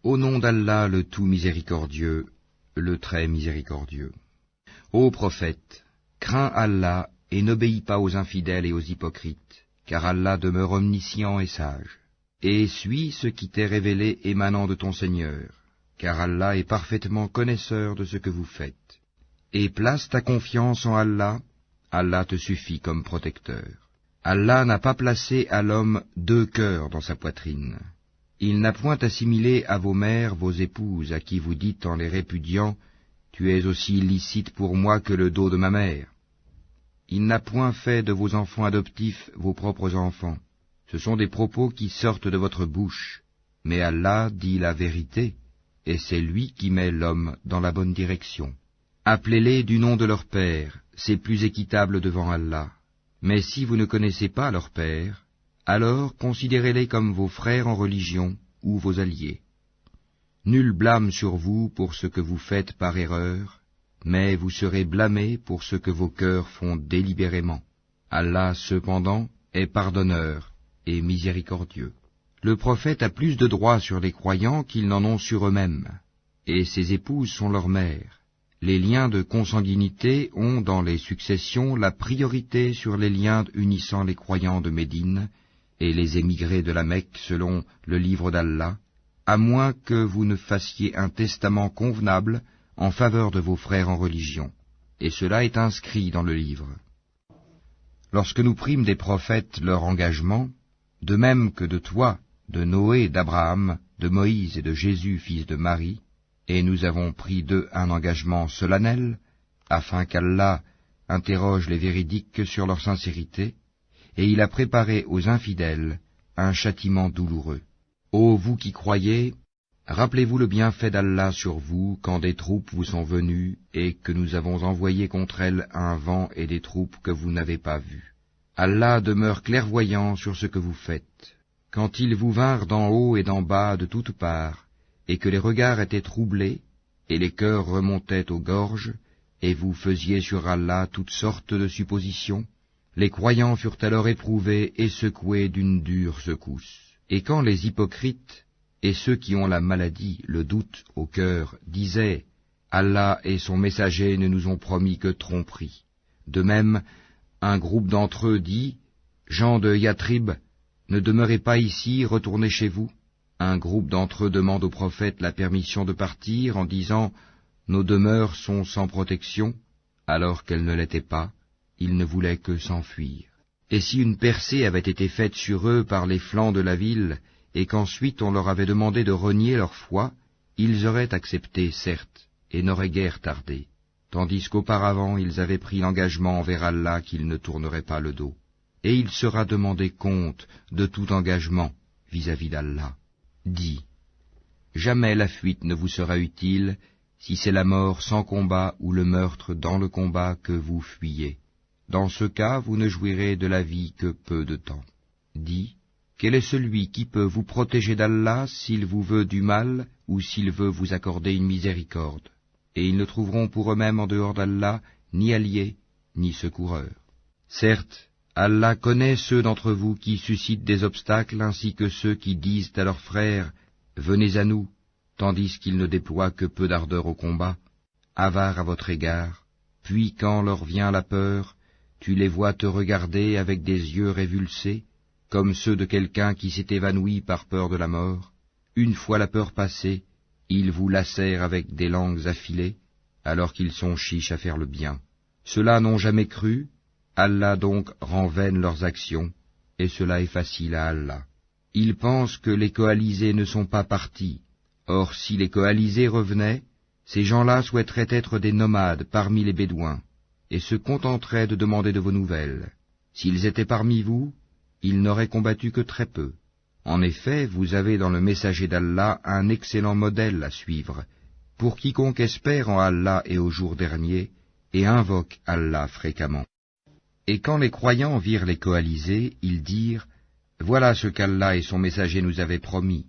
Au nom d'Allah, le tout miséricordieux, le très miséricordieux. Ô prophète, crains Allah et n'obéis pas aux infidèles et aux hypocrites, car Allah demeure omniscient et sage. Et suis ce qui t'est révélé émanant de ton Seigneur, car Allah est parfaitement connaisseur de ce que vous faites. Et place ta confiance en Allah, Allah te suffit comme protecteur. Allah n'a pas placé à l'homme deux cœurs dans sa poitrine. Il n'a point assimilé à vos mères vos épouses, à qui vous dites en les répudiant, « Tu es aussi licite pour moi que le dos de ma mère. » Il n'a point fait de vos enfants adoptifs vos propres enfants. Ce sont des propos qui sortent de votre bouche. Mais Allah dit la vérité, et c'est lui qui met l'homme dans la bonne direction. Appelez-les du nom de leur père, c'est plus équitable devant Allah. Mais si vous ne connaissez pas leur père, alors considérez-les comme vos frères en religion ou vos alliés. Nul blâme sur vous pour ce que vous faites par erreur, mais vous serez blâmés pour ce que vos cœurs font délibérément. Allah, cependant, est pardonneur et miséricordieux. Le prophète a plus de droits sur les croyants qu'ils n'en ont sur eux-mêmes, et ses épouses sont leurs mères. Les liens de consanguinité ont, dans les successions, la priorité sur les liens unissant les croyants de Médine et les émigrés de la Mecque selon le livre d'Allah, à moins que vous ne fassiez un testament convenable en faveur de vos frères en religion. Et cela est inscrit dans le livre. Lorsque nous prîmes des prophètes leur engagement, de même que de toi, de Noé, d'Abraham, de Moïse et de Jésus, fils de Marie, et nous avons pris d'eux un engagement solennel, afin qu'Allah interroge les véridiques sur leur sincérité, et il a préparé aux infidèles un châtiment douloureux. Ô vous qui croyez, rappelez-vous le bienfait d'Allah sur vous quand des troupes vous sont venues et que nous avons envoyé contre elles un vent et des troupes que vous n'avez pas vues. Allah demeure clairvoyant sur ce que vous faites. Quand ils vous vinrent d'en haut et d'en bas de toutes parts, et que les regards étaient troublés, et les cœurs remontaient aux gorges, et vous faisiez sur Allah toutes sortes de suppositions, les croyants furent alors éprouvés et secoués d'une dure secousse. Et quand les hypocrites et ceux qui ont la maladie, le doute au cœur, disaient « Allah et son messager ne nous ont promis que tromperie », de même, un groupe d'entre eux dit « Gens de Yathrib, ne demeurez pas ici, retournez chez vous ». Un groupe d'entre eux demande au prophète la permission de partir en disant « Nos demeures sont sans protection », alors qu'elles ne l'étaient pas. Ils ne voulaient que s'enfuir. Et si une percée avait été faite sur eux par les flancs de la ville, et qu'ensuite on leur avait demandé de renier leur foi, ils auraient accepté, certes, et n'auraient guère tardé, tandis qu'auparavant ils avaient pris l'engagement envers Allah qu'ils ne tourneraient pas le dos. Et il sera demandé compte de tout engagement vis-à-vis d'Allah. Dis, jamais la fuite ne vous sera utile si c'est la mort sans combat ou le meurtre dans le combat que vous fuyez. Dans ce cas, vous ne jouirez de la vie que peu de temps. Dis, quel est celui qui peut vous protéger d'Allah s'il vous veut du mal ou s'il veut vous accorder une miséricorde? Et ils ne trouveront pour eux-mêmes en dehors d'Allah ni alliés, ni secoureurs. Certes, Allah connaît ceux d'entre vous qui suscitent des obstacles ainsi que ceux qui disent à leurs frères « Venez à nous », tandis qu'ils ne déploient que peu d'ardeur au combat, avares à votre égard, puis quand leur vient la peur, tu les vois te regarder avec des yeux révulsés, comme ceux de quelqu'un qui s'est évanoui par peur de la mort. Une fois la peur passée, ils vous lacèrent avec des langues affilées, alors qu'ils sont chiches à faire le bien. Ceux-là n'ont jamais cru, Allah donc rend vaines leurs actions, et cela est facile à Allah. Ils pensent que les coalisés ne sont pas partis. Or si les coalisés revenaient, ces gens-là souhaiteraient être des nomades parmi les Bédouins, et se contenteraient de demander de vos nouvelles. S'ils étaient parmi vous, ils n'auraient combattu que très peu. En effet, vous avez dans le messager d'Allah un excellent modèle à suivre, pour quiconque espère en Allah et au jour dernier, et invoque Allah fréquemment. Et quand les croyants virent les coalisés, ils dirent « Voilà ce qu'Allah et son messager nous avaient promis. »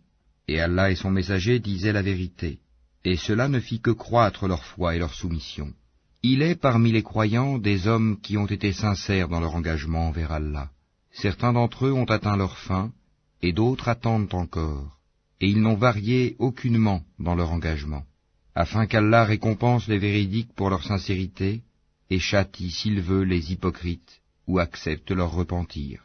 Et Allah et son messager disaient la vérité. Et cela ne fit que croître leur foi et leur soumission. Il est parmi les croyants des hommes qui ont été sincères dans leur engagement envers Allah. Certains d'entre eux ont atteint leur fin, et d'autres attendent encore. et ils n'ont varié aucunement dans leur engagement, afin qu'Allah récompense les véridiques pour leur sincérité, et châtie s'il veut les hypocrites, ou accepte leur repentir.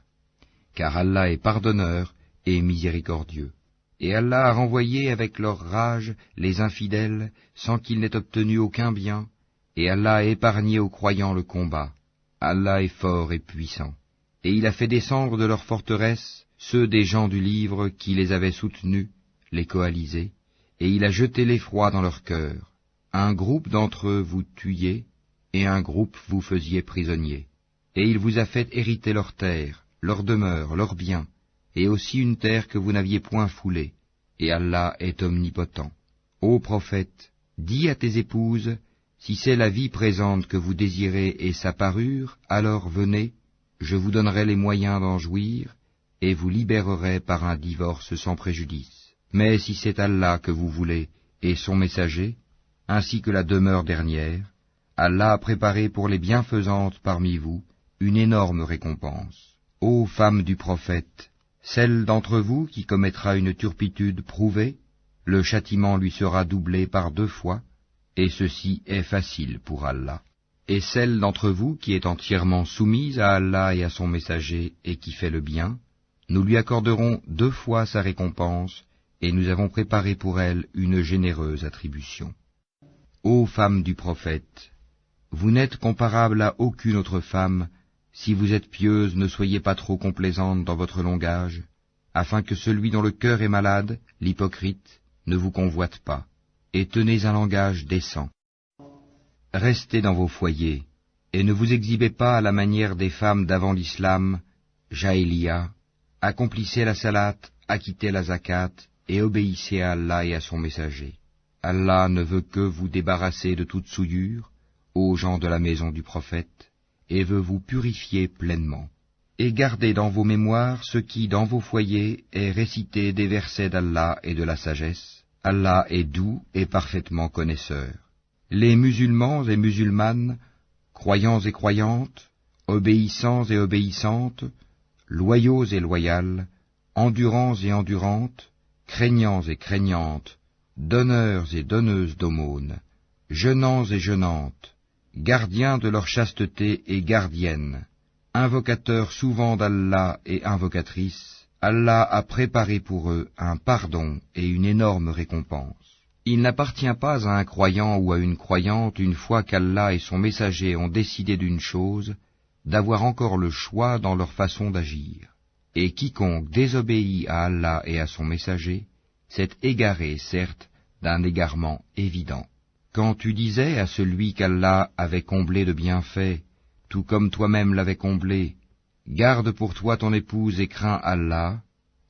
Car Allah est pardonneur et miséricordieux. Et Allah a renvoyé avec leur rage les infidèles, sans qu'ils n'aient obtenu aucun bien, et Allah a épargné aux croyants le combat. Allah est fort et puissant. Et il a fait descendre de leurs forteresses ceux des gens du livre qui les avaient soutenus, les coalisés, et il a jeté l'effroi dans leur cœur. Un groupe d'entre eux vous tuiez, et un groupe vous faisiez prisonniers. Et il vous a fait hériter leurs terres, leurs demeures, leurs biens, et aussi une terre que vous n'aviez point foulée, et Allah est omnipotent. Ô prophète, dis à tes épouses, si c'est la vie présente que vous désirez et sa parure, alors venez, je vous donnerai les moyens d'en jouir, et vous libérerai par un divorce sans préjudice. Mais si c'est Allah que vous voulez, et son messager, ainsi que la demeure dernière, Allah a préparé pour les bienfaisantes parmi vous une énorme récompense. Ô femmes du prophète, celle d'entre vous qui commettra une turpitude prouvée, le châtiment lui sera doublé par 2 fois, et ceci est facile pour Allah. Et celle d'entre vous qui est entièrement soumise à Allah et à son messager et qui fait le bien, nous lui accorderons 2 fois sa récompense, et nous avons préparé pour elle une généreuse attribution. Ô femmes du prophète, vous n'êtes comparables à aucune autre femme. Si vous êtes pieuse, ne soyez pas trop complaisante dans votre langage, afin que celui dont le cœur est malade, l'hypocrite, ne vous convoite pas, et tenez un langage décent. Restez dans vos foyers, et ne vous exhibez pas à la manière des femmes d'avant l'islam, Jahiliya, accomplissez la salat, acquittez la zakat, et obéissez à Allah et à son messager. Allah ne veut que vous débarrasser de toute souillure, ô gens de la maison du prophète, et veut vous purifier pleinement. Et gardez dans vos mémoires ce qui, dans vos foyers, est récité des versets d'Allah et de la sagesse. Allah est doux et parfaitement connaisseur. Les musulmans et musulmanes, croyants et croyantes, obéissants et obéissantes, loyaux et loyales, endurants et endurantes, craignants et craignantes, donneurs et donneuses d'aumônes, jeûnants et jeûnantes, gardiens de leur chasteté et gardiennes, invocateurs souvent d'Allah et invocatrices, Allah a préparé pour eux un pardon et une énorme récompense. Il n'appartient pas à un croyant ou à une croyante, une fois qu'Allah et son messager ont décidé d'une chose, d'avoir encore le choix dans leur façon d'agir. Et quiconque désobéit à Allah et à son messager, s'est égaré, certes, d'un égarement évident. Quand tu disais à celui qu'Allah avait comblé de bienfaits, tout comme toi-même l'avais comblé, garde pour toi ton épouse et crains Allah,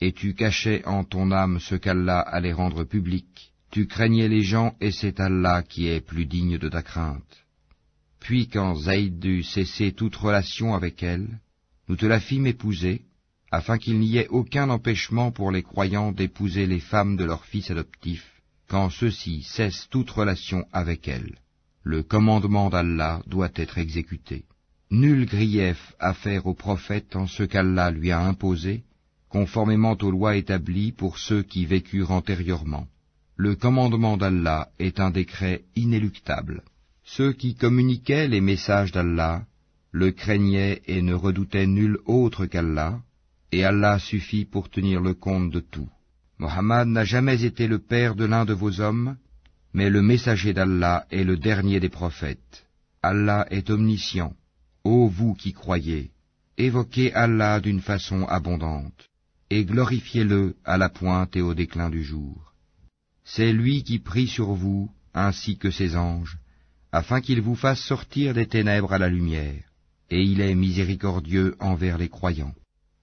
et tu cachais en ton âme ce qu'Allah allait rendre public, tu craignais les gens et c'est Allah qui est plus digne de ta crainte. Puis quand Zayd eut cessé toute relation avec elle, nous te la fîmes épouser, afin qu'il n'y ait aucun empêchement pour les croyants d'épouser les femmes de leurs fils adoptifs, quand ceux-ci cessent toute relation avec elles. Le commandement d'Allah doit être exécuté. Nul grief à faire au prophète en ce qu'Allah lui a imposé, conformément aux lois établies pour ceux qui vécurent antérieurement. Le commandement d'Allah est un décret inéluctable. Ceux qui communiquaient les messages d'Allah le craignaient et ne redoutaient nul autre qu'Allah, et Allah suffit pour tenir le compte de tout. Mohammed n'a jamais été le père de l'un de vos hommes, mais le messager d'Allah est le dernier des prophètes. Allah est omniscient. Ô vous qui croyez, évoquez Allah d'une façon abondante, et glorifiez-le à la pointe et au déclin du jour. C'est lui qui prie sur vous, ainsi que ses anges, afin qu'il vous fasse sortir des ténèbres à la lumière, et il est miséricordieux envers les croyants.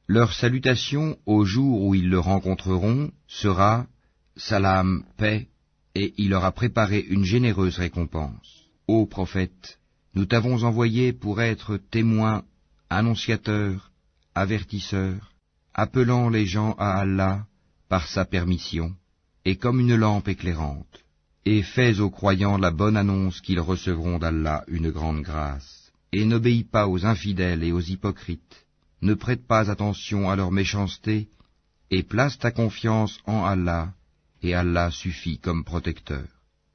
Leur salutation au jour où ils le rencontreront sera « Salam, paix », et il leur a préparé une généreuse récompense. Ô prophète, nous t'avons envoyé pour être témoin, annonciateur, avertisseur, appelant les gens à Allah par sa permission, et comme une lampe éclairante. Et fais aux croyants la bonne annonce qu'ils recevront d'Allah une grande grâce. Et n'obéis pas aux infidèles et aux hypocrites. Ne prête pas attention à leur méchanceté, et place ta confiance en Allah, et Allah suffit comme protecteur.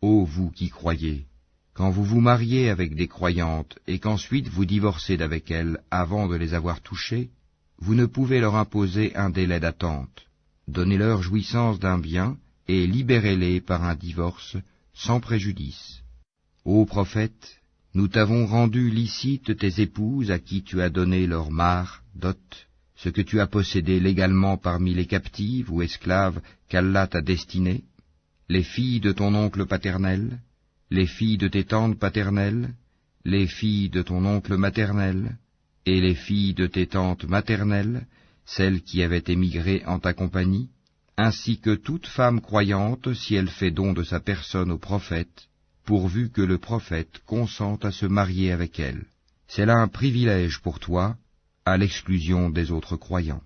Ô vous qui croyez, quand vous vous mariez avec des croyantes et qu'ensuite vous divorcez d'avec elles avant de les avoir touchées, vous ne pouvez leur imposer un délai d'attente. Donnez-leur jouissance d'un bien et libérez-les par un divorce sans préjudice. Ô prophète, nous t'avons rendu licite tes épouses à qui tu as donné leur mar, dot, ce que tu as possédé légalement parmi les captives ou esclaves qu'Allah t'a destinées, les filles de ton oncle paternel, les filles de tes tantes paternelles, les filles de ton oncle maternel, et les filles de tes tantes maternelles, celles qui avaient émigré en ta compagnie, ainsi que toute femme croyante si elle fait don de sa personne au prophète, pourvu que le prophète consente à se marier avec elle. C'est là un privilège pour toi, à l'exclusion des autres croyants.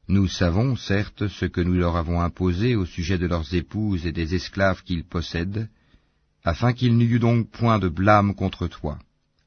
Nous savons, certes, ce que nous leur avons imposé au sujet de leurs épouses et des esclaves qu'ils possèdent, afin qu'il n'y eût donc point de blâme contre toi.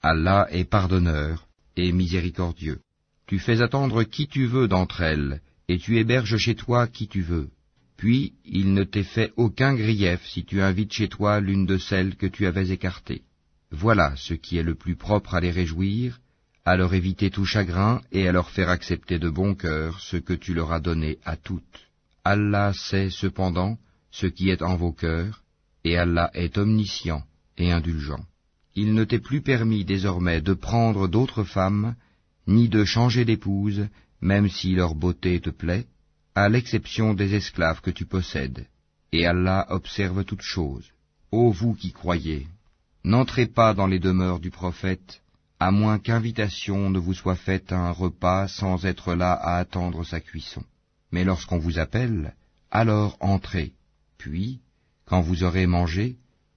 Allah est pardonneur et miséricordieux. Tu fais attendre qui tu veux d'entre elles, et tu héberges chez toi qui tu veux. Puis il ne t'est fait aucun grief si tu invites chez toi l'une de celles que tu avais écartées. Voilà ce qui est le plus propre à les réjouir, à leur éviter tout chagrin et à leur faire accepter de bon cœur ce que tu leur as donné à toutes. Allah sait cependant ce qui est en vos cœurs, et Allah est omniscient et indulgent. Il ne t'est plus permis désormais de prendre d'autres femmes, ni de changer d'épouse, même si leur beauté te plaît, à l'exception des esclaves que tu possèdes, et Allah observe toutes choses. Ô vous qui croyez, n'entrez pas dans les demeures du prophète, à moins qu'invitation ne vous soit faite à un repas sans être là à attendre sa cuisson. Mais lorsqu'on vous appelle, alors entrez, puis, quand vous aurez mangé,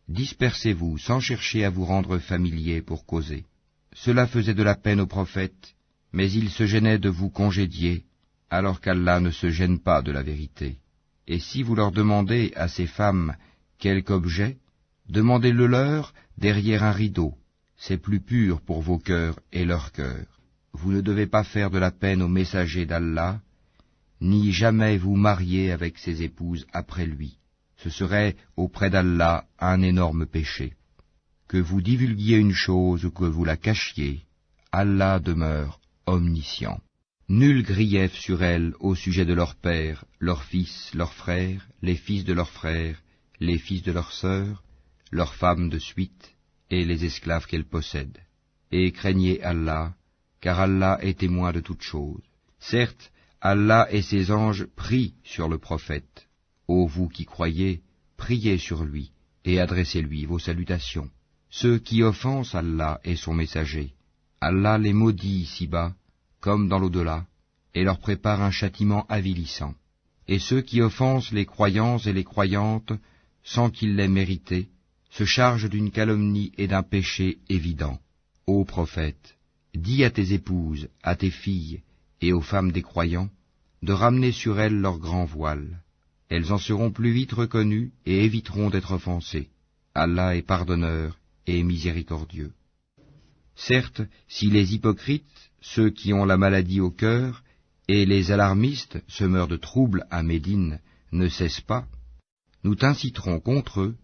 dispersez-vous sans chercher à vous rendre familier pour causer. Cela faisait de la peine au prophète, mais il se gênait de vous congédier, alors qu'Allah ne se gêne pas de la vérité. Et si vous leur demandez à ces femmes quelque objet, demandez-le leur derrière un rideau, c'est plus pur pour vos cœurs et leurs cœurs. Vous ne devez pas faire de la peine aux messagers d'Allah, ni jamais vous marier avec ses épouses après lui. Ce serait auprès d'Allah un énorme péché. Que vous divulguiez une chose ou que vous la cachiez, Allah demeure omniscient. Nul grief sur elles au sujet de leurs pères, leurs fils, leurs frères, les fils de leurs frères, les fils de leurs sœurs, leurs femmes de suite, et les esclaves qu'elles possèdent. Et craignez Allah, car Allah est témoin de toutes choses. Certes, Allah et ses anges prient sur le prophète. Ô vous qui croyez, priez sur lui, et adressez-lui vos salutations. Ceux qui offensent Allah et son messager, Allah les maudit ici-bas, comme dans l'au-delà, et leur prépare un châtiment avilissant. Et ceux qui offensent les croyants et les croyantes, sans qu'ils l'aient mérité, se chargent d'une calomnie et d'un péché évident. Ô prophète, dis à tes épouses, à tes filles, et aux femmes des croyants, de ramener sur elles leur grand voile. Elles en seront plus vite reconnues et éviteront d'être offensées. Allah est pardonneur et miséricordieux. Certes, si les hypocrites, ceux qui ont la maladie au cœur, et les alarmistes, semeurs de troubles à Médine, ne cessent pas, nous t'inciterons contre eux,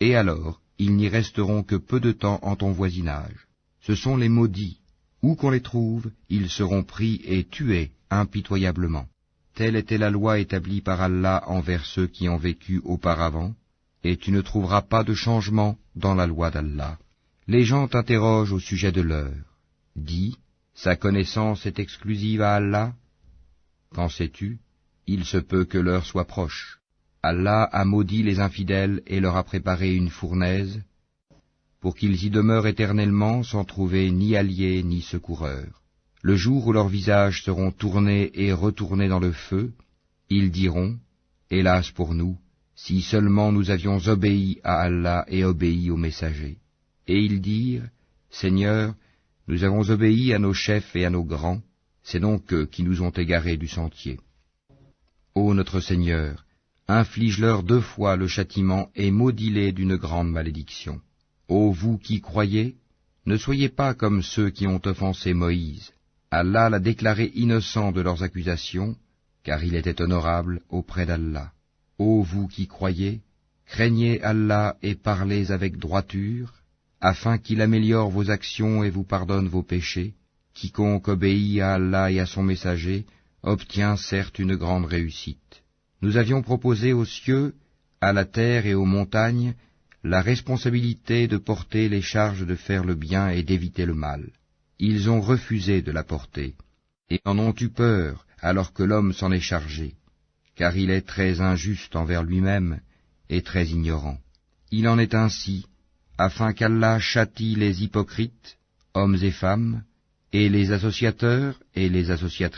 et alors ils n'y resteront que peu de temps en ton voisinage. Ce sont les maudits. Où qu'on les trouve, ils seront pris et tués impitoyablement. Telle était la loi établie par Allah envers ceux qui ont vécu auparavant, et tu ne trouveras pas de changement dans la loi d'Allah. Les gens t'interrogent au sujet de l'heure. Dis, sa connaissance est exclusive à Allah. Qu'en sais-tu? Il se peut que l'heure soit proche. Allah a maudit les infidèles et leur a préparé une fournaise, pour qu'ils y demeurent éternellement sans trouver ni alliés ni secoureurs. Le jour où leurs visages seront tournés et retournés dans le feu, ils diront, hélas pour nous, si seulement nous avions obéi à Allah et obéi aux messagers. Et ils dirent, Seigneur, nous avons obéi à nos chefs et à nos grands, c'est donc eux qui nous ont égarés du sentier. Ô notre Seigneur, inflige-leur 2 fois le châtiment et maudis-les d'une grande malédiction. Ô vous qui croyez, ne soyez pas comme ceux qui ont offensé Moïse. Allah l'a déclaré innocent de leurs accusations, car il était honorable auprès d'Allah. Ô vous qui croyez, craignez Allah et parlez avec droiture, afin qu'il améliore vos actions et vous pardonne vos péchés. Quiconque obéit à Allah et à son messager obtient certes une grande réussite. Nous avions proposé aux cieux, à la terre et aux montagnes la responsabilité de porter les charges de faire le bien et d'éviter le mal. Ils ont refusé de la porter, et en ont eu peur alors que l'homme s'en est chargé, car il est très injuste envers lui-même et très ignorant. Il en est ainsi, afin qu'Allah châtie les hypocrites, hommes et femmes, et les associateurs et les associatrices,